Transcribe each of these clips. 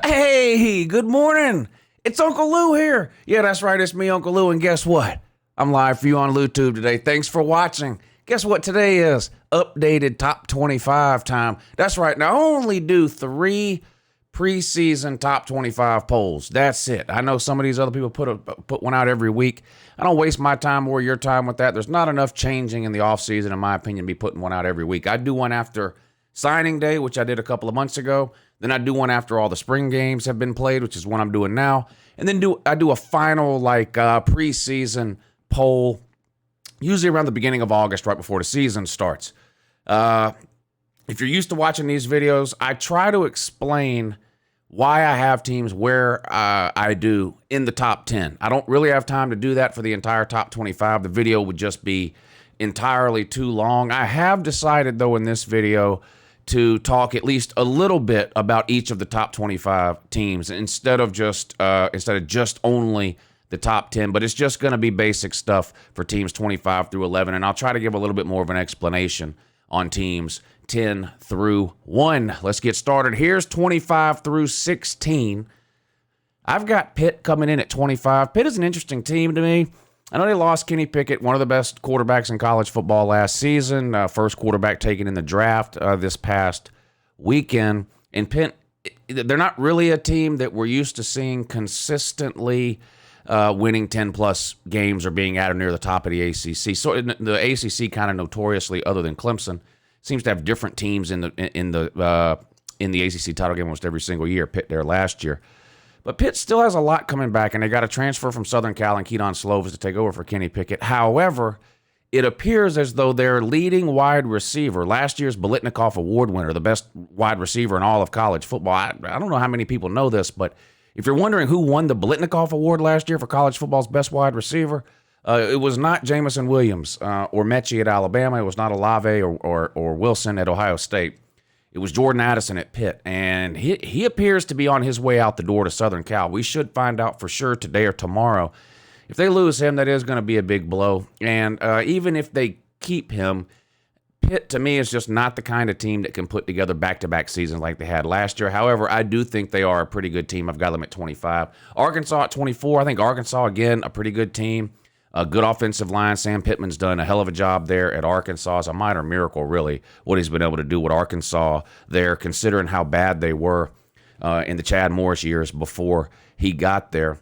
Hey, good morning. It's Uncle Lou here. Yeah, that's right. It's me, Uncle Lou. And guess what? I'm live for you on LouTube today. Thanks for watching. Guess what today is? Updated top 25 time. That's right. Now, I only do 3 preseason top 25 polls. That's it. I know some of these other people put one out every week. I don't waste my time or your time with that. There's not enough changing in the offseason, in my opinion, to be putting one out every week. I do one after signing day, which I did a couple of months ago. Then I do one after all the spring games have been played, which is what I'm doing now. And then I do a final preseason poll, usually around the beginning of August, right before the season starts. If you're used to watching these videos, I try to explain why I have teams where I do in the top 10. I don't really have time to do that for the entire top 25. The video would just be entirely too long. I have decided, though, in this video to talk at least a little bit about each of the top 25 teams instead of just only the top 10, but it's just going to be basic stuff for teams 25 through 11, and I'll try to give a little bit more of an explanation on teams 10 through 1. Let's get started. Here's 25 through 16. I've got Pitt coming in at 25. Pitt is an interesting team to me. I know they lost Kenny Pickett, one of the best quarterbacks in college football last season, first quarterback taken in the draft this past weekend. And Pitt, they're not really a team that we're used to seeing consistently winning 10-plus games or being at or near the top of the ACC. So the ACC kind of notoriously, other than Clemson, seems to have different teams in the ACC title game almost every single year. Pitt there last year. But Pitt still has a lot coming back, and they got a transfer from Southern Cal and Keaton Slovis to take over for Kenny Pickett. However, it appears as though their leading wide receiver, last year's Biletnikoff Award winner, the best wide receiver in all of college football. I don't know how many people know this, but if you're wondering who won the Biletnikoff Award last year for college football's best wide receiver, it was not Jamison Williams or Mechie at Alabama. It was not Olave or Wilson at Ohio State. It was Jordan Addison at Pitt, and he appears to be on his way out the door to Southern Cal. We should find out for sure today or tomorrow. If they lose him, that is going to be a big blow. And even if they keep him, Pitt, to me, is just not the kind of team that can put together back-to-back seasons like they had last year. However, I do think they are a pretty good team. I've got them at 25. Arkansas at 24. I think Arkansas, again, a pretty good team. A good offensive line. Sam Pittman's done a hell of a job there at Arkansas. It's a minor miracle, really, what he's been able to do with Arkansas there, considering how bad they were in the Chad Morris years before he got there.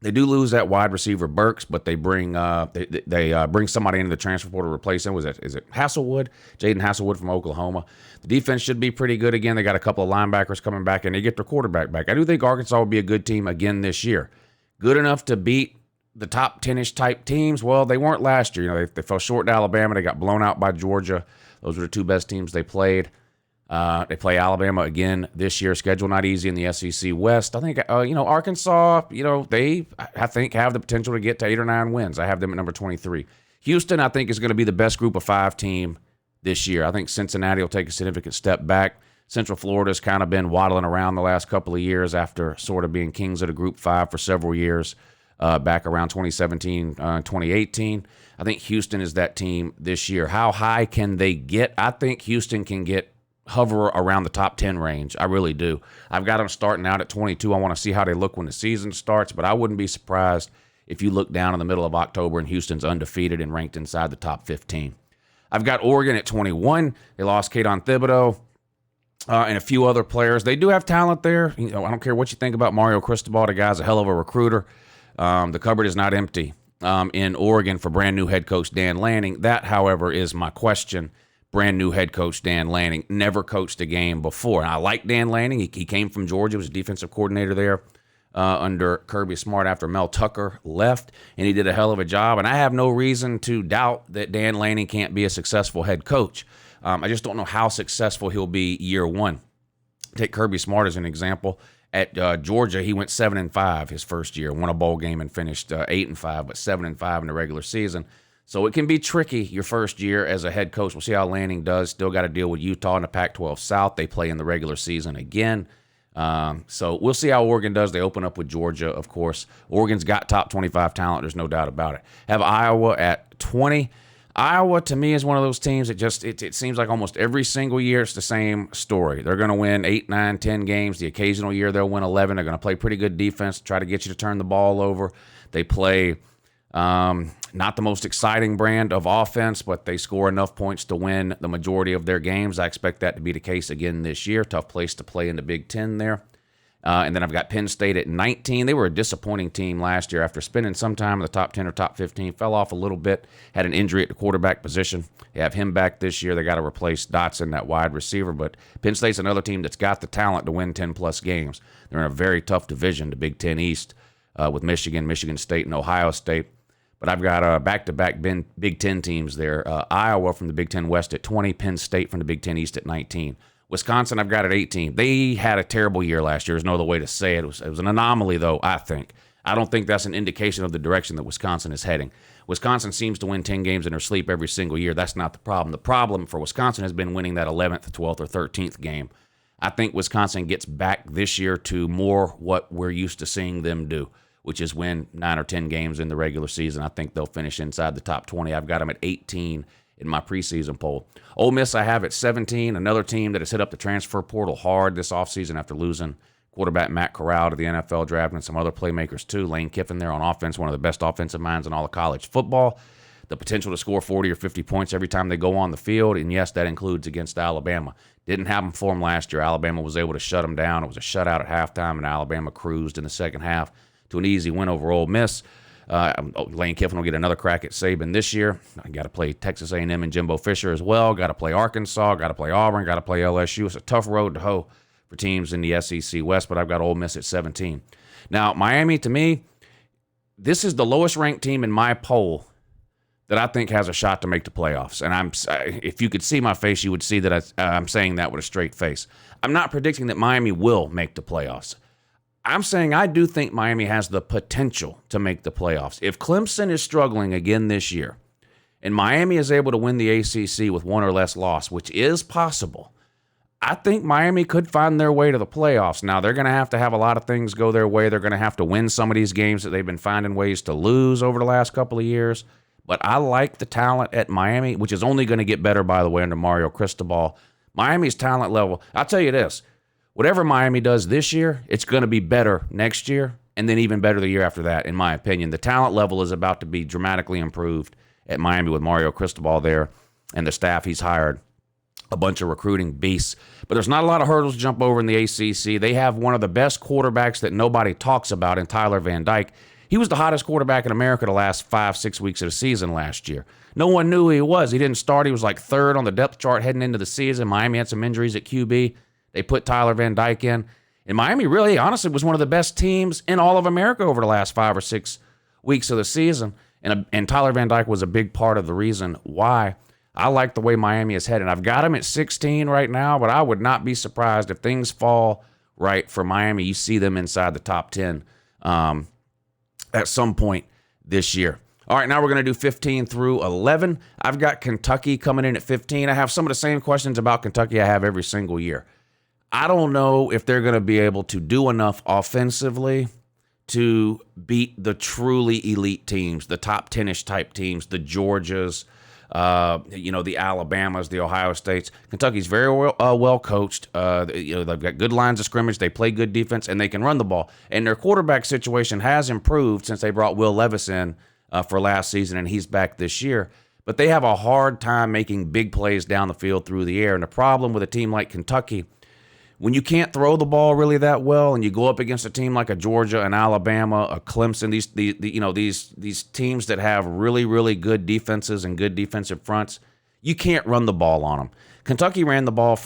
They do lose that wide receiver Burks, but they bring bring somebody into the transfer portal to replace him. Is it Hasselwood? Jaden Hasselwood from Oklahoma. The defense should be pretty good again. They got a couple of linebackers coming back, and they get their quarterback back. I do think Arkansas will be a good team again this year. Good enough to beat the top 10-ish type teams. Well, they weren't last year. You know, they fell short to Alabama. They got blown out by Georgia. Those were the 2 best teams they played. They play Alabama again this year. Schedule not easy in the SEC West. I think, Arkansas, they, I think, have the potential to get to 8 or 9 wins. I have them at number 23. Houston, I think, is going to be the best group of 5 team this year. I think Cincinnati will take a significant step back. Central Florida's kind of been waddling around the last couple of years after sort of being kings of the Group 5 for several years. Back around 2017, 2018. I think Houston is that team this year. How high can they get? I think Houston can hover around the top 10 range. I really do. I've got them starting out at 22. I want to see how they look when the season starts, but I wouldn't be surprised if you look down in the middle of October and Houston's undefeated and ranked inside the top 15. I've got Oregon at 21. They lost Kayvon Thibodeau and a few other players. They do have talent there. I don't care what you think about Mario Cristobal. The guy's a hell of a recruiter. The cupboard is not empty in Oregon for brand new head coach Dan Lanning. That, however, is my question. Brand new head coach Dan Lanning never coached a game before. And I like Dan Lanning. He came from Georgia, was a defensive coordinator there under Kirby Smart after Mel Tucker left, and he did a hell of a job. And I have no reason to doubt that Dan Lanning can't be a successful head coach. I just don't know how successful he'll be year one. Take Kirby Smart as an example. At Georgia, he went 7-5 his first year, won a bowl game and finished 8-5, but 7-5 in the regular season. So it can be tricky your first year as a head coach. We'll see how Lanning does. Still got to deal with Utah in the Pac-12 South. They play in the regular season again. So we'll see how Oregon does. They open up with Georgia, of course. Oregon's got top 25 talent. There's no doubt about it. Have Iowa at 20. Iowa, to me, is one of those teams that it seems like almost every single year it's the same story. They're going to win 8, 9, 10 games. The occasional year they'll win 11. They're going to play pretty good defense, try to get you to turn the ball over. They play not the most exciting brand of offense, but they score enough points to win the majority of their games. I expect that to be the case again this year. Tough place to play in the Big Ten there. And then I've got Penn State at 19. They were a disappointing team last year after spending some time in the top 10 or top 15. Fell off a little bit, had an injury at the quarterback position. They have him back this year. They got to replace Dotson, that wide receiver. But Penn State's another team that's got the talent to win 10-plus games. They're in a very tough division, the Big Ten East, with Michigan, Michigan State, and Ohio State. But I've got back-to-back Big Ten teams there. Iowa from the Big Ten West at 20, Penn State from the Big Ten East at 19. Wisconsin, I've got at 18. They had a terrible year last year. There's no other way to say it. It was an anomaly, though, I think. I don't think that's an indication of the direction that Wisconsin is heading. Wisconsin seems to win 10 games in their sleep every single year. That's not the problem. The problem for Wisconsin has been winning that 11th, 12th, or 13th game. I think Wisconsin gets back this year to more what we're used to seeing them do, which is win 9 or 10 games in the regular season. I think they'll finish inside the top 20. I've got them at 18 in my preseason poll. Ole Miss I have at 17, another team that has hit up the transfer portal hard this offseason after losing quarterback Matt Corral to the NFL draft and some other playmakers too. Lane Kiffin there on offense, one of the best offensive minds in all of college football. The potential to score 40 or 50 points every time they go on the field, and yes, that includes against Alabama. Didn't happen for them last year. Alabama was able to shut them down. It was a shutout at halftime, and Alabama cruised in the second half to an easy win over Ole Miss. Lane Kiffin will get another crack at Saban this year. I got to play Texas A&M and Jimbo Fisher as well. Got to play Arkansas. Got to play Auburn. Got to play LSU. It's a tough road to hoe for teams in the SEC West, but I've got Ole Miss at 17. Now, Miami, to me, this is the lowest ranked team in my poll that I think has a shot to make the playoffs. And if you could see my face, you would see that I'm saying that with a straight face. I'm not predicting that Miami will make the playoffs. I'm saying I do think Miami has the potential to make the playoffs. If Clemson is struggling again this year, and Miami is able to win the ACC with one or less loss, which is possible, I think Miami could find their way to the playoffs. Now, they're going to have a lot of things go their way. They're going to have to win some of these games that they've been finding ways to lose over the last couple of years. But I like the talent at Miami, which is only going to get better, by the way, under Mario Cristobal. Miami's talent level, I'll tell you this, whatever Miami does this year, it's going to be better next year, and then even better the year after that, in my opinion. The talent level is about to be dramatically improved at Miami with Mario Cristobal there and the staff he's hired. A bunch of recruiting beasts. But there's not a lot of hurdles to jump over in the ACC. They have one of the best quarterbacks that nobody talks about in Tyler Van Dyke. He was the hottest quarterback in America the last 5-6 weeks of the season last year. No one knew who he was. He didn't start. He was like third on the depth chart heading into the season. Miami had some injuries at QB. They put Tyler Van Dyke in. And Miami really, honestly, was one of the best teams in all of America over the last 5 or 6 weeks of the season. And Tyler Van Dyke was a big part of the reason why. I like the way Miami is headed. I've got them at 16 right now, but I would not be surprised if things fall right for Miami. You see them inside the top 10 at some point this year. All right, now we're going to do 15 through 11. I've got Kentucky coming in at 15. I have some of the same questions about Kentucky I have every single year. I don't know if they're going to be able to do enough offensively to beat the truly elite teams, the top 10-ish type teams, the Georgias, the Alabamas, the Ohio States. Kentucky's very well coached. They've got good lines of scrimmage. They play good defense, and they can run the ball. And their quarterback situation has improved since they brought Will Levis in for last season, and he's back this year. But they have a hard time making big plays down the field through the air. And the problem with a team like Kentucky, when you can't throw the ball really that well, and you go up against a team like a Georgia, an Alabama, a Clemson, these teams that have really, really good defenses and good defensive fronts, you can't run the ball on them. Kentucky ran the ball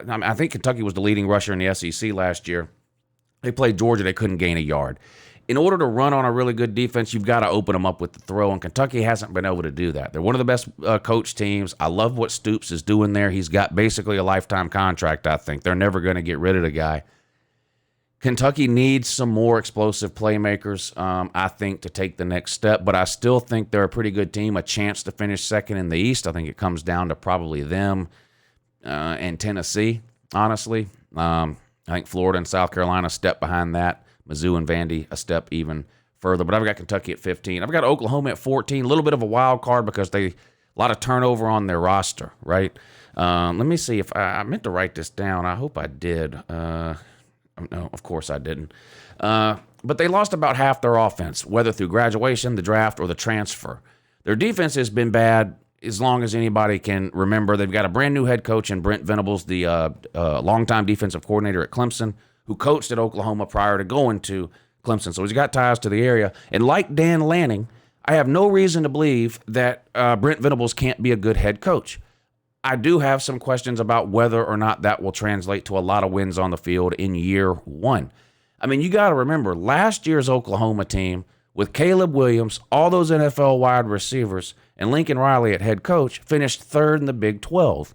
I think Kentucky was the leading rusher in the SEC last year. They played Georgia, they couldn't gain a yard. In order to run on a really good defense, you've got to open them up with the throw, and Kentucky hasn't been able to do that. They're one of the best coach teams. I love what Stoops is doing there. He's got basically a lifetime contract, I think. They're never going to get rid of the guy. Kentucky needs some more explosive playmakers, I think, to take the next step, but I still think they're a pretty good team, a chance to finish second in the East. I think it comes down to probably them and Tennessee, honestly. I think Florida and South Carolina step behind that. Mizzou and Vandy a step even further. But I've got Kentucky at 15. I've got Oklahoma at 14. A little bit of a wild card because they A lot of turnover on their roster, right? Let me see if I meant to write this down. I hope I did. No, of course I didn't. But they lost about half their offense, whether through graduation, the draft, or the transfer. Their defense has been bad as long as anybody can remember. They've got a brand new head coach in Brent Venables, the longtime defensive coordinator at Clemson, who coached at Oklahoma prior to going to Clemson. So he's got ties to the area. And like Dan Lanning, I have no reason to believe that Brent Venables can't be a good head coach. I do have some questions about whether or not that will translate to a lot of wins on the field in year one. I mean, you got to remember, last year's Oklahoma team, with Caleb Williams, all those NFL wide receivers, and Lincoln Riley at head coach, finished third in the Big 12.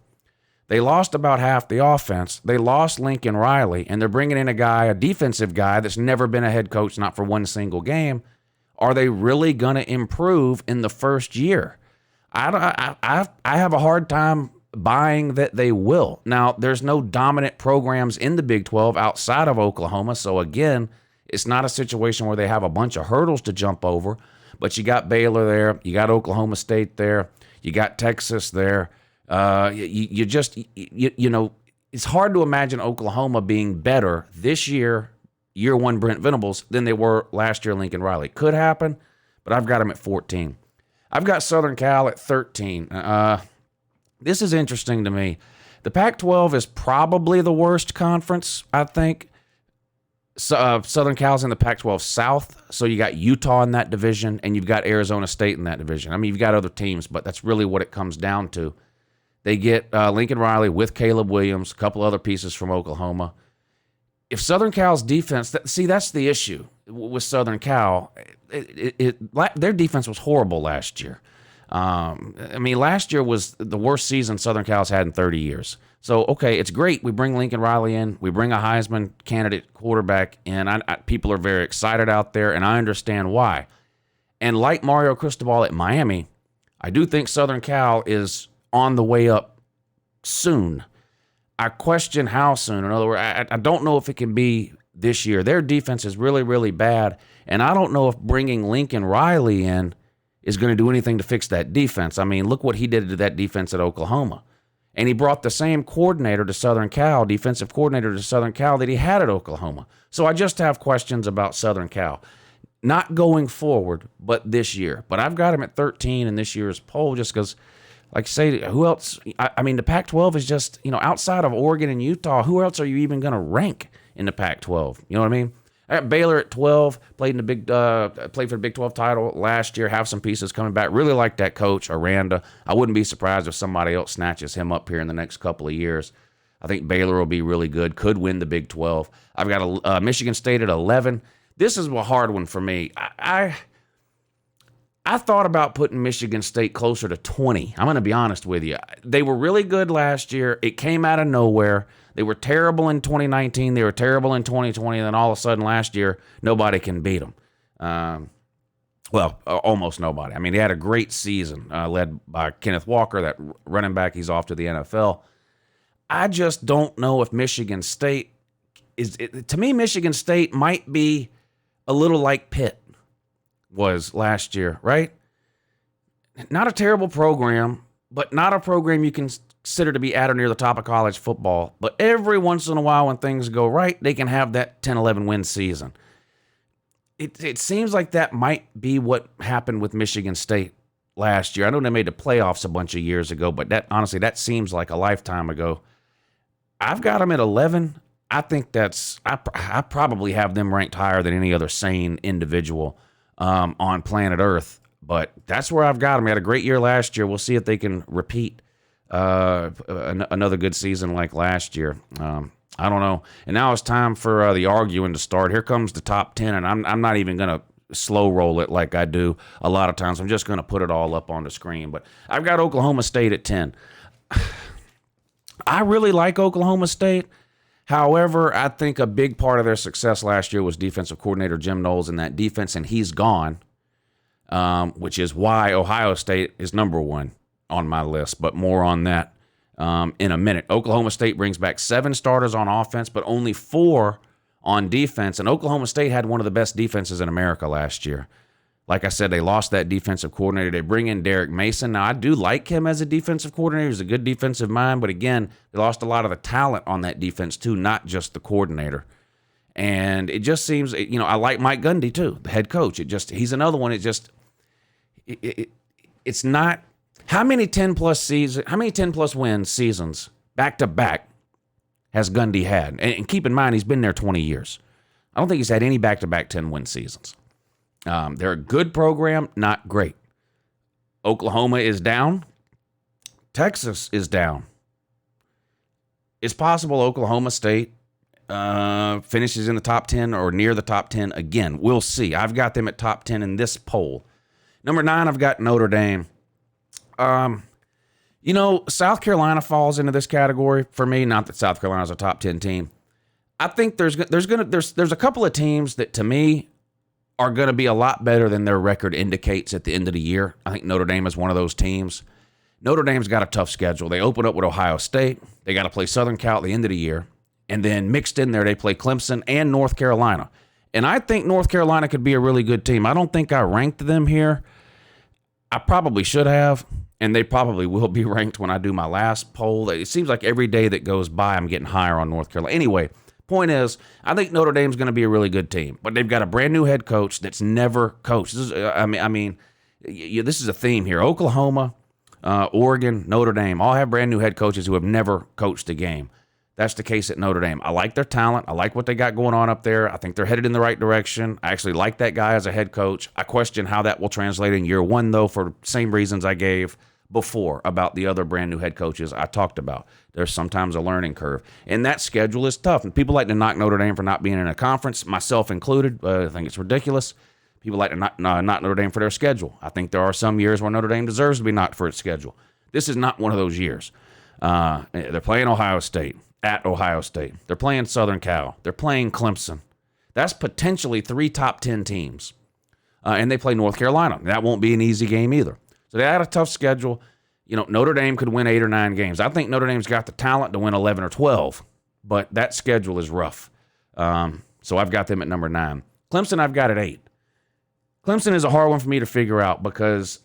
They lost about half the offense. They lost Lincoln Riley, and they're bringing in a defensive guy that's never been a head coach, not for one single game. Are they really going to improve in the first year? I have a hard time buying that they will. Now, there's no dominant programs in the Big 12 outside of Oklahoma, so again, it's not a situation where they have a bunch of hurdles to jump over, but you got Baylor there, you got Oklahoma State there, you got Texas there. You know, it's hard to imagine Oklahoma being better this year one Brent Venables, than they were last year Lincoln Riley. Could happen, but I've got them at 14. I've got Southern Cal at 13. This is interesting to me. The Pac-12 is probably the worst conference, I think. Southern Cal's in the Pac-12 South, so you got Utah in that division, and you've got Arizona State in that division. I mean, you've got other teams, but that's really what it comes down to. They get Lincoln Riley with Caleb Williams, a couple other pieces from Oklahoma. If Southern Cal's defense, that's the issue with Southern Cal. Their defense was horrible last year. I mean, last year was the worst season Southern Cal's had in 30 years. So, okay, it's great. We bring Lincoln Riley in. We bring a Heisman candidate quarterback in. People are very excited out there, and I understand why. And like Mario Cristobal at Miami, I do think Southern Cal is on the way up soon. I question how soon. In other words, I don't know if it can be this year. Their defense is really, really bad, and I don't know if bringing Lincoln Riley in is going to do anything to fix that defense. I mean, look what he did to that defense at Oklahoma. And he brought the same coordinator to Southern Cal, defensive coordinator to Southern Cal, that he had at Oklahoma. So I just have questions about Southern Cal. Not going forward, but this year. But I've got him at 13 in this year's poll just because, like I say, who else? I mean, the Pac-12 is just, outside of Oregon and Utah, who else are you even going to rank in the Pac-12? You know what I mean? I got Baylor at 12, played for the Big 12 title last year, have some pieces coming back. Really like that coach, Aranda. I wouldn't be surprised if somebody else snatches him up here in the next couple of years. I think Baylor will be really good, could win the Big 12. I've got Michigan State at 11. This is a hard one for me. I thought about putting Michigan State closer to 20. I'm going to be honest with you. They were really good last year. It came out of nowhere. They were terrible in 2019. They were terrible in 2020. And then all of a sudden last year, nobody can beat them. Almost nobody. I mean, they had a great season led by Kenneth Walker, that running back. He's off to the NFL. I just don't know if Michigan State to me, Michigan State might be a little like Pitt was last year, right? Not a terrible program, but not a program you can consider to be at or near the top of college football. But every once in a while when things go right, they can have that 10-11 win season. It seems like that might be what happened with Michigan State last year. I know they made the playoffs a bunch of years ago, but that seems like a lifetime ago. I've got them at 11. I think I probably have them ranked higher than any other sane individual on planet Earth. But that's where I've got them. They had a great year last year. We'll see if they can repeat another good season like last year. I don't know. And now it's time for the arguing to start. Here comes the top 10, and I'm not even going to slow roll it like I do a lot of times. I'm just going to put it all up on the screen. But I've got Oklahoma State at 10. I really like Oklahoma State. However, I think a big part of their success last year was defensive coordinator Jim Knowles in that defense, and he's gone, which is why Ohio State is number one on my list, but more on that in a minute. Oklahoma State brings back 7 starters on offense, but only 4 on defense, and Oklahoma State had one of the best defenses in America last year. Like I said, they lost that defensive coordinator. They bring in Derek Mason. Now, I do like him as a defensive coordinator. He's a good defensive mind. But again, they lost a lot of the talent on that defense too, not just the coordinator. And it just seems, I like Mike Gundy too, the head coach. He's another one. It's not, how many 10+ win seasons back to back has Gundy had? And keep in mind, he's been there 20 years. I don't think he's had any back-to-back 10-win seasons. They're a good program, not great. Oklahoma is down. Texas is down. It's possible Oklahoma State finishes in the top 10 or near the top 10 again. We'll see. I've got them at top 10 in this poll. Number 9, I've got Notre Dame. South Carolina falls into this category for me. Not that South Carolina's a top 10 team. I think there's a couple of teams that to me are going to be a lot better than their record indicates at the end of the year. I think Notre Dame is one of those teams. Notre Dame's got a tough schedule. They open up with Ohio State. They got to play Southern Cal at the end of the year. And then mixed in there, they play Clemson and North Carolina. And I think North Carolina could be a really good team. I don't think I ranked them here. I probably should have, and they probably will be ranked when I do my last poll. It seems like every day that goes by, I'm getting higher on North Carolina. Anyway, point is, I think Notre Dame's going to be a really good team, but they've got a brand new head coach that's never coached. This is a theme here. Oklahoma, Oregon, Notre Dame all have brand new head coaches who have never coached a game. That's the case at Notre Dame. I like their talent. I like what they got going on up there. I think they're headed in the right direction. I actually like that guy as a head coach. I question how that will translate in year one, though, for the same reasons I gave before about the other brand new head coaches I talked about. There's sometimes a learning curve. And that schedule is tough. And people like to knock Notre Dame for not being in a conference, myself included. I think it's ridiculous. People like to knock Notre Dame for their schedule. I think there are some years where Notre Dame deserves to be knocked for its schedule. This is not one of those years. They're playing Ohio State. At Ohio State. They're playing Southern Cal. They're playing Clemson. That's potentially 3 top 10 teams. And they play North Carolina. That won't be an easy game either. So they had a tough schedule. Notre Dame could win 8 or 9 games. I think Notre Dame's got the talent to win 11 or 12, but that schedule is rough. So I've got them at number 9. Clemson, I've got at 8. Clemson is a hard one for me to figure out because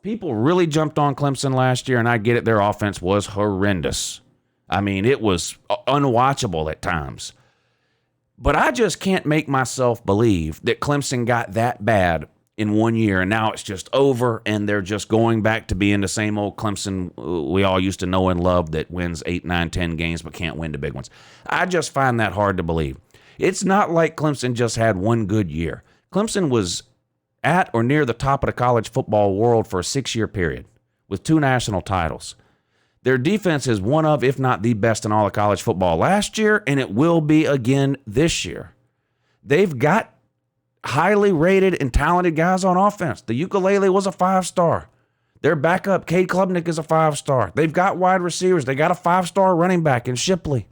people really jumped on Clemson last year, and I get it. Their offense was horrendous. I mean, it was unwatchable at times. But I just can't make myself believe that Clemson got that bad in 1 year, and now it's just over, and they're just going back to being the same old Clemson we all used to know and love that wins 8, 9, 10 games but can't win the big ones. I just find that hard to believe. It's not like Clemson just had one good year. Clemson was at or near the top of the college football world for a 6-year period with 2 national titles. Their defense is one of, if not the best in all of college football last year, and it will be again this year. They've got highly rated and talented guys on offense. The ukulele was a 5-star. Their backup, Cade Klubnik, is a 5-star. They've got wide receivers. They got a 5-star running back in Shipley.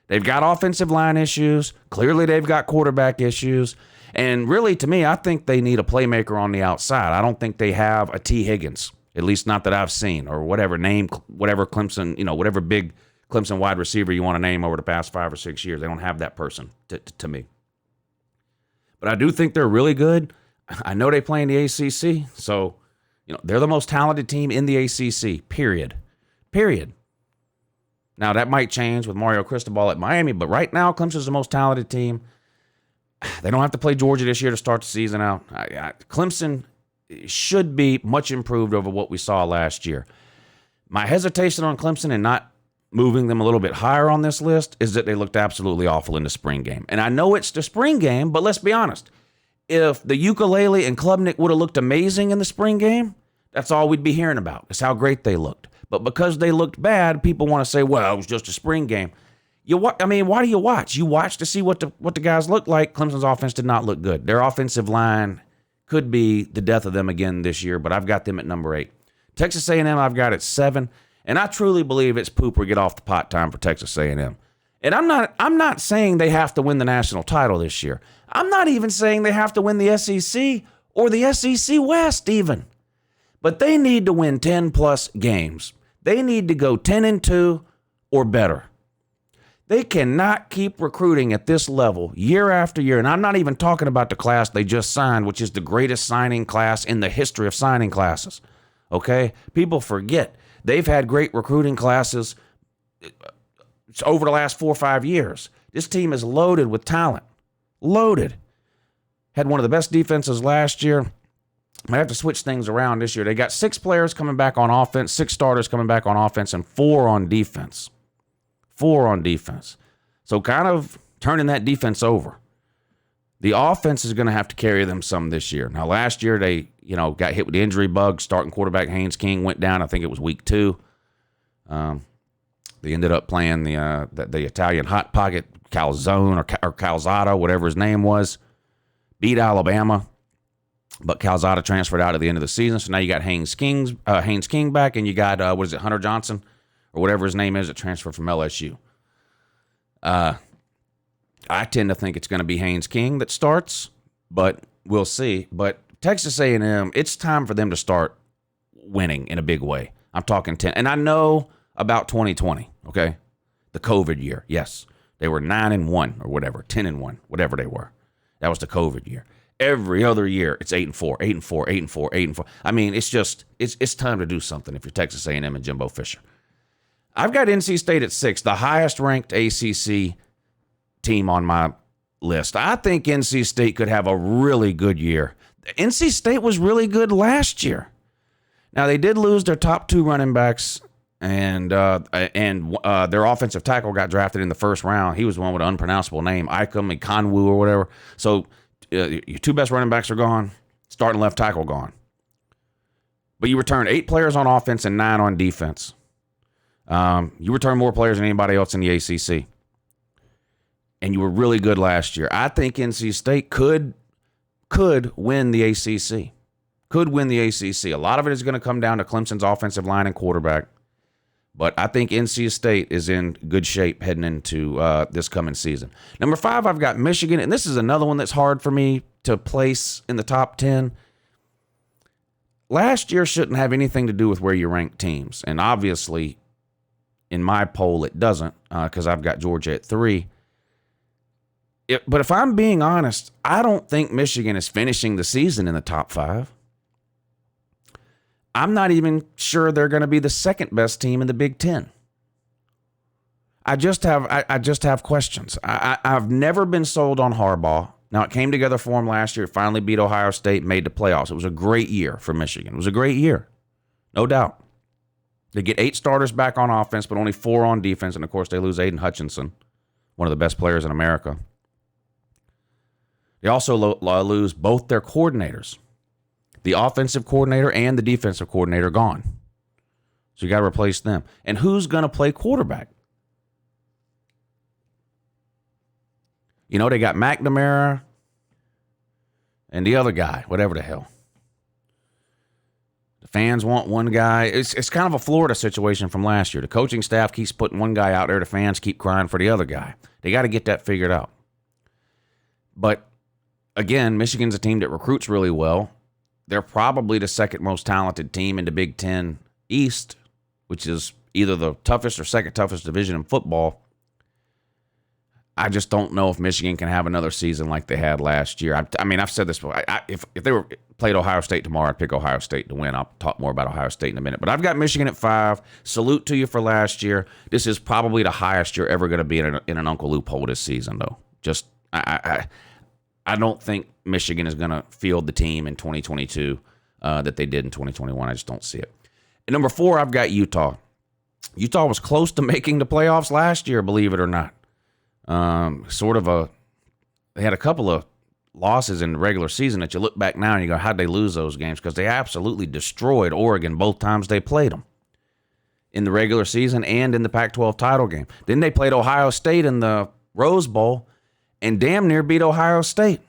They've got offensive line issues. Clearly, they've got quarterback issues. And really, to me, I think they need a playmaker on the outside. I don't think they have a T. Higgins. At least not that I've seen, or whatever Clemson, whatever big Clemson wide receiver you want to name over the past 5 or 6 years. They don't have that person to me. But I do think they're really good. I know they play in the ACC, so they're the most talented team in the ACC, period. Now, that might change with Mario Cristobal at Miami, but right now, Clemson's the most talented team. They don't have to play Georgia this year to start the season out. Clemson should be much improved over what we saw last year. My hesitation on Clemson and not moving them a little bit higher on this list is that they looked absolutely awful in the spring game. And I know it's the spring game, but let's be honest. If the ukulele and Klubnik would have looked amazing in the spring game, that's all we'd be hearing about, is how great they looked. But because they looked bad, people want to say, well, it was just a spring game. Why do you watch? You watch to see what the guys look like. Clemson's offense did not look good. Their offensive line could be the death of them again this year, but I've got them at number 8. Texas A&M, I've got at 7, and I truly believe it's poop or get off the pot time for Texas A&M. And I'm not saying they have to win the national title this year. I'm not even saying they have to win the SEC or the SEC West even. But they need to win 10+ games. They need to go 10-2 or better. They cannot keep recruiting at this level year after year. And I'm not even talking about the class they just signed, which is the greatest signing class in the history of signing classes. Okay? People forget. They've had great recruiting classes over the last 4 or 5 years. This team is loaded with talent. Loaded. Had one of the best defenses last year. Might have to switch things around this year. They got 6 players coming back on offense, 6 starters coming back on offense, and 4 on defense. 4 on defense. So kind of turning that defense over. The offense is going to have to carry them some this year. Now, last year they, got hit with the injury bug. Starting quarterback Haynes King went down. I think it was week 2. They ended up playing the Italian hot pocket Calzone or Calzada, whatever his name was. Beat Alabama, but Calzada transferred out at the end of the season. So now you got Haynes King back, and you got Hunter Johnson or whatever his name is that transferred from LSU. I tend to think it's going to be Haynes King that starts, but we'll see. But Texas A&M, it's time for them to start winning in a big way. I'm talking 10, and I know about 2020. Okay, the COVID year. Yes, they were 9-1 or whatever, 10-1, whatever they were. That was the COVID year. Every other year, it's 8-4, 8-4, 8-4, 8-4. I mean, it's just it's time to do something if you're Texas A&M and Jimbo Fisher. I've got NC State at 6, the highest ranked ACC team on my list. I think NC State could have a really good year. NC State was really good last year. Now, they did lose their top 2 running backs, and their offensive tackle got drafted in the first round. He was the one with an unpronounceable name, Ikem Ikonwu or whatever. So your 2 best running backs are gone, starting left tackle gone. But you returned 8 players on offense and 9 on defense. You returned more players than anybody else in the ACC. And you were really good last year. I think NC State could win the ACC. Could win the ACC. A lot of it is going to come down to Clemson's offensive line and quarterback. But I think NC State is in good shape heading into this coming season. Number 5, I've got Michigan. And this is another one that's hard for me to place in the top 10. Last year shouldn't have anything to do with where you rank teams. And obviously, in my poll, it doesn't, because I've got Georgia at 3. But if I'm being honest, I don't think Michigan is finishing the season in the top 5. I'm not even sure they're going to be the second best team in the Big Ten. I just have questions. I've never been sold on Harbaugh. Now, it came together for him last year. Finally beat Ohio State, made the playoffs. It was a great year for Michigan. It was a great year, no doubt. They get 8 starters back on offense, but only 4 on defense. And, of course, they lose Aiden Hutchinson, one of the best players in America. They also lose both their coordinators. The offensive coordinator and the defensive coordinator gone. So you got to replace them. And who's going to play quarterback? They got McNamara and the other guy, whatever the hell. The fans want one guy. It's kind of a Florida situation from last year. The coaching staff keeps putting one guy out there. The fans keep crying for the other guy. They got to get that figured out. But, again, Michigan's a team that recruits really well. They're probably the second most talented team in the Big Ten East, which is either the toughest or second toughest division in football. I just don't know if Michigan can have another season like they had last year. I've said this before. If they played Ohio State tomorrow, I'd pick Ohio State to win. I'll talk more about Ohio State in a minute. But I've got Michigan at 5. Salute to you for last year. This is probably the highest you're ever going to be in an UncleLou poll this season, though. Just I don't think Michigan is going to field the team in 2022 that they did in 2021. I just don't see it. At number 4, I've got Utah. Utah was close to making the playoffs last year, believe it or not. They had a couple of losses in the regular season that you look back now and you go, how'd they lose those games? Because they absolutely destroyed Oregon both times they played them in the regular season and in the Pac-12 title game. Then they played Ohio State in the Rose Bowl and damn near beat Ohio State.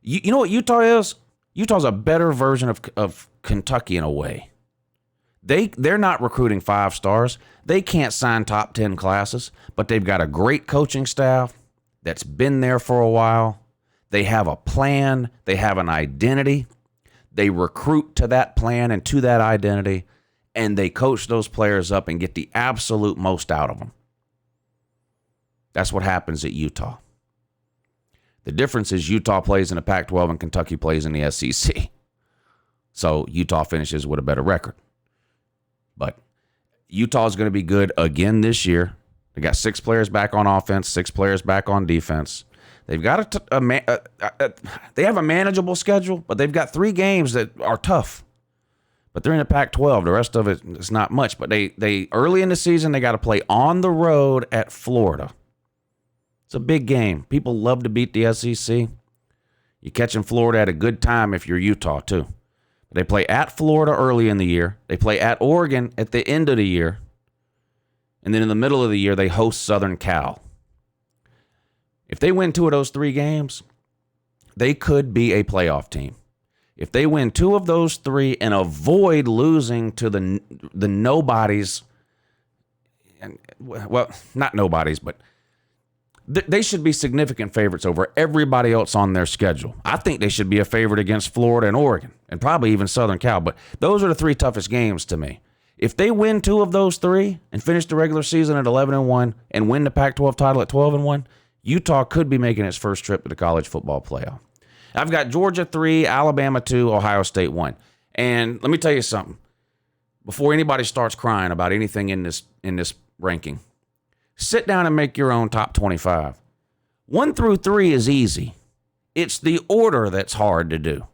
You know what Utah is? Utah's a better version of Kentucky in a way. They're not recruiting 5 stars. They can't sign top 10 classes, but they've got a great coaching staff that's been there for a while. They have a plan. They have an identity. They recruit to that plan and to that identity, and they coach those players up and get the absolute most out of them. That's what happens at Utah. The difference is Utah plays in the Pac-12 and Kentucky plays in the SEC. So Utah finishes with a better record. But Utah is going to be good again this year. They got 6 players back on offense, 6 players back on defense. They've got they have a manageable schedule, but they've got 3 games that are tough. But they're in the Pac-12. The rest of it is not much. But they early in the season, they got to play on the road at Florida. It's a big game. People love to beat the SEC. You're catching Florida at a good time if you're Utah, too. They play at Florida early in the year. They play at Oregon at the end of the year. And then in the middle of the year, they host Southern Cal. If they win 2 of those 3 games, they could be a playoff team. If they win 2 of those 3 and avoid losing to the nobodies, well, not nobodies, but they should be significant favorites over everybody else on their schedule. I think they should be a favorite against Florida and Oregon, and probably even Southern Cal. But those are the 3 toughest games to me. If they win 2 of those 3 and finish the regular season at 11-1 and win the Pac-12 title at 12-1, Utah could be making its first trip to the college football playoff. I've got Georgia 3, Alabama 2, Ohio State 1. And let me tell you something. Before anybody starts crying about anything in this ranking, sit down and make your own top 25. 1 through 3 is easy. It's the order that's hard to do.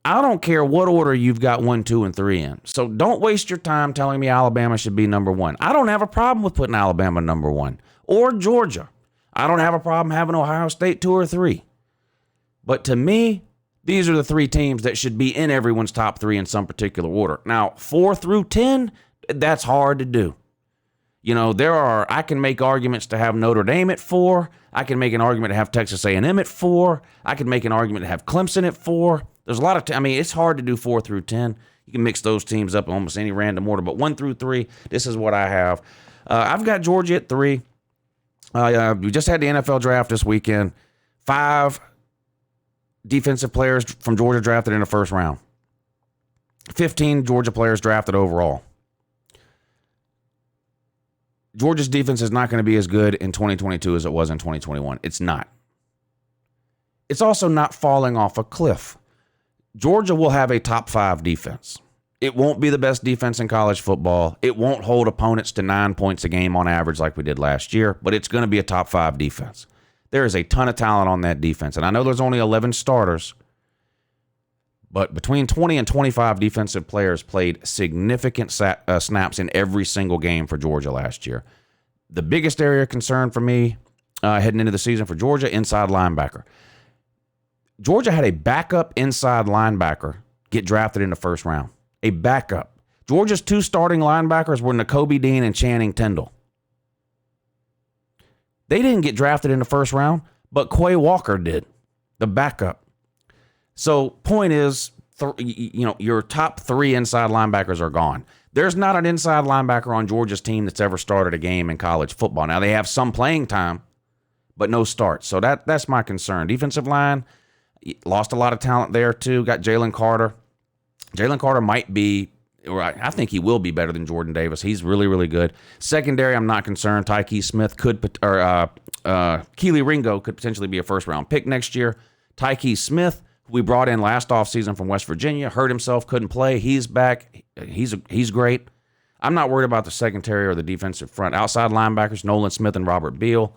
I don't care what order you've got 1, 2, and 3 in. So don't waste your time telling me Alabama should be number 1. I don't have a problem with putting Alabama number 1 or Georgia. I don't have a problem having Ohio State 2 or 3. But to me, these are the 3 teams that should be in everyone's top 3 in some particular order. Now, 4 through 10, that's hard to do. You know, I can make arguments to have Notre Dame at 4. I can make an argument to have Texas A&M at 4. I can make an argument to have Clemson at 4. There's a lot of, it's hard to do 4 through 10. You can mix those teams up in almost any random order. But 1 through 3, this is what I have. I've got Georgia at 3. We just had the NFL draft this weekend. 5 defensive players from Georgia drafted in the first round. 15 Georgia players drafted overall. Georgia's defense is not going to be as good in 2022 as it was in 2021. It's not. It's also not falling off a cliff. Georgia will have a top 5 defense. It won't be the best defense in college football. It won't hold opponents to 9 points a game on average like we did last year, but it's going to be a top 5 defense. There is a ton of talent on that defense, and I know there's only 11 starters, but between 20 and 25 defensive players played significant snaps in every single game for Georgia last year. The biggest area of concern for me heading into the season for Georgia, inside linebacker. Georgia had a backup inside linebacker get drafted in the first round. A backup. Georgia's 2 starting linebackers were Nakobe Dean and Channing Tindall. They didn't get drafted in the first round, but Quay Walker did, the backup. So point is, your top 3 inside linebackers are gone. There's not an inside linebacker on Georgia's team that's ever started a game in college football. Now, they have some playing time, but no starts. So that's my concern. Defensive line, lost a lot of talent there, too. Got Jalen Carter. Jalen Carter might be, or I think he will be better than Jordan Davis. He's really, really good. Secondary, I'm not concerned. Tyke Smith Keely Ringo could potentially be a first-round pick next year. Tyke Smith, who we brought in last offseason from West Virginia, hurt himself, couldn't play. He's back. He's great. I'm not worried about the secondary or the defensive front. Outside linebackers, Nolan Smith and Robert Beal.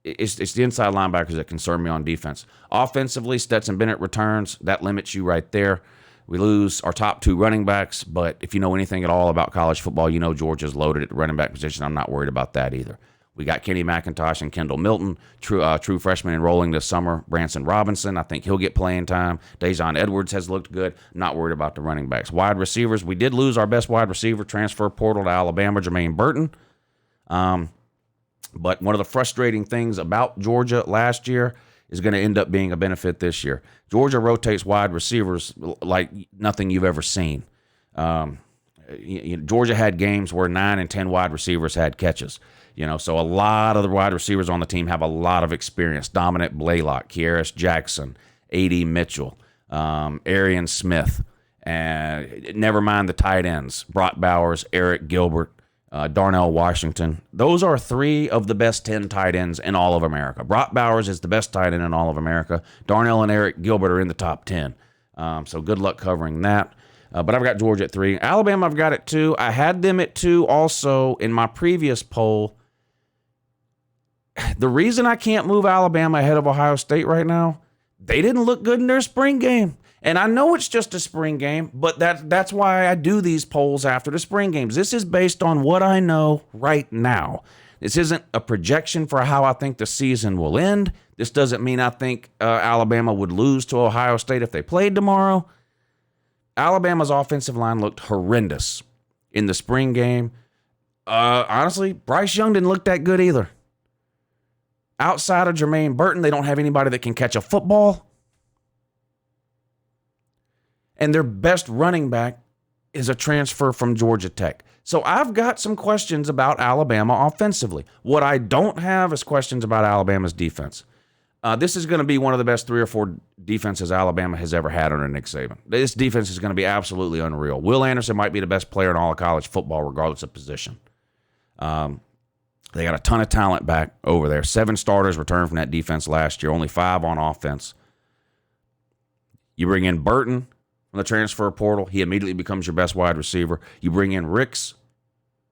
It's the inside linebackers that concern me on defense. Offensively, Stetson Bennett returns. That limits you right there. We lose our top 2 running backs, but if you know anything at all about college football, you know Georgia's loaded at the running back position. I'm not worried about that either. We got Kenny McIntosh and Kendall Milton, true freshman enrolling this summer. Branson Robinson, I think he'll get playing time. Dejon Edwards has looked good. Not worried about the running backs. Wide receivers, we did lose our best wide receiver, transfer portal to Alabama, Jermaine Burton. But one of the frustrating things about Georgia last year is going to end up being a benefit this year. Georgia rotates wide receivers like nothing you've ever seen. Georgia had games where 9 and 10 wide receivers had catches. So a lot of the wide receivers on the team have a lot of experience. Dominic Blaylock, Kieris Jackson, A.D. Mitchell, Arian Smith, and never mind the tight ends, Brock Bowers, Eric Gilbert, Darnell Washington. Those are 3 of the best 10 tight ends in all of America. Brock Bowers is the best tight end in all of America. Darnell and Eric Gilbert are in the top 10. So good luck covering that. But I've got Georgia at 3. Alabama, I've got at 2. I had them at 2 also in my previous poll. The reason I can't move Alabama ahead of Ohio State right now, they didn't look good in their spring game. And I know it's just a spring game, but that's why I do these polls after the spring games. This is based on what I know right now. This isn't a projection for how I think the season will end. This doesn't mean I think Alabama would lose to Ohio State if they played tomorrow. Alabama's offensive line looked horrendous in the spring game. Honestly, Bryce Young didn't look that good either. Outside of Jermaine Burton, they don't have anybody that can catch a football. And their best running back is a transfer from Georgia Tech. So I've got some questions about Alabama offensively. What I don't have is questions about Alabama's defense. This is going to be one of the best 3 or 4 defenses Alabama has ever had under Nick Saban. This defense is going to be absolutely unreal. Will Anderson might be the best player in all of college football, regardless of position. They got a ton of talent back over there. 7 starters returned from that defense last year, only 5 on offense. You bring in Burton from the transfer portal, he immediately becomes your best wide receiver. You bring in Ricks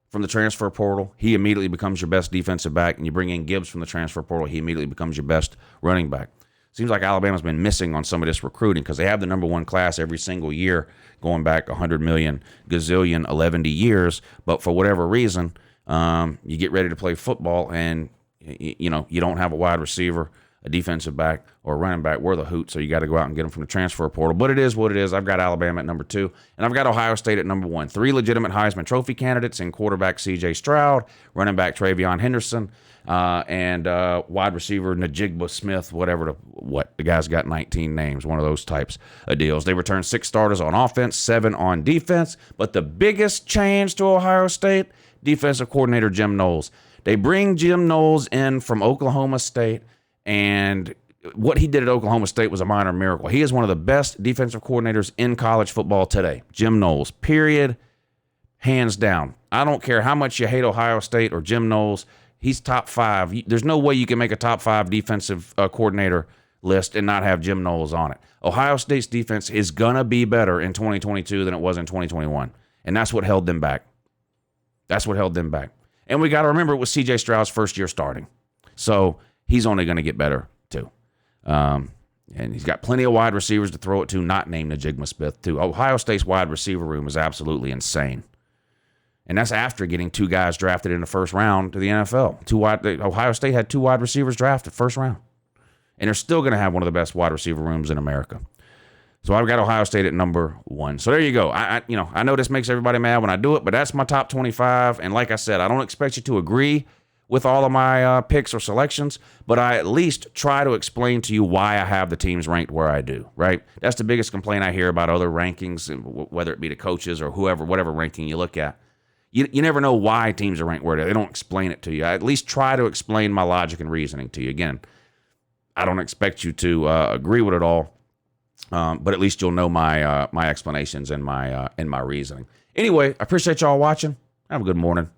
from the transfer portal, he immediately becomes your best defensive back. And you bring in Gibbs from the transfer portal, he immediately becomes your best running back. Seems like Alabama's been missing on some of this recruiting because they have the number 1 class every single year going back 100 million, gazillion, 11 years. But for whatever reason, you get ready to play football and, you don't have a wide receiver, a defensive back, or a running back worth a hoot, so you got to go out and get them from the transfer portal. But it is what it is. I've got Alabama at number 2, and I've got Ohio State at number 1. 3 legitimate Heisman Trophy candidates in quarterback C.J. Stroud, running back Travion Henderson, and wide receiver Najigba Smith, whatever. The guy's got 19 names, one of those types of deals. They returned 6 starters on offense, 7 on defense. But the biggest change to Ohio State, defensive coordinator Jim Knowles. They bring Jim Knowles in from Oklahoma State, and what he did at Oklahoma State was a minor miracle. He is one of the best defensive coordinators in college football today. Jim Knowles, period, hands down. I don't care how much you hate Ohio State or Jim Knowles. He's top 5. There's no way you can make a top 5 defensive coordinator list and not have Jim Knowles on it. Ohio State's defense is going to be better in 2022 than it was in 2021, and that's what held them back. And we got to remember it was C.J. Stroud's first year starting. So he's only going to get better, too. And he's got plenty of wide receivers to throw it to, not named Najigba Smith, too. Ohio State's wide receiver room is absolutely insane. And that's after getting 2 guys drafted in the first round to the NFL. Ohio State had 2 wide receivers drafted first round. And they're still going to have one of the best wide receiver rooms in America. So I've got Ohio State at number 1. So there you go. I know this makes everybody mad when I do it, but that's my top 25. And like I said, I don't expect you to agree with all of my picks or selections, but I at least try to explain to you why I have the teams ranked where I do, right? That's the biggest complaint I hear about other rankings, whether it be the coaches or whoever, whatever ranking you look at. You never know why teams are ranked where they don't explain it to you. I at least try to explain my logic and reasoning to you. Again, I don't expect you to agree with it all. But at least you'll know my explanations and my reasoning. Anyway, I appreciate y'all watching. Have a good morning.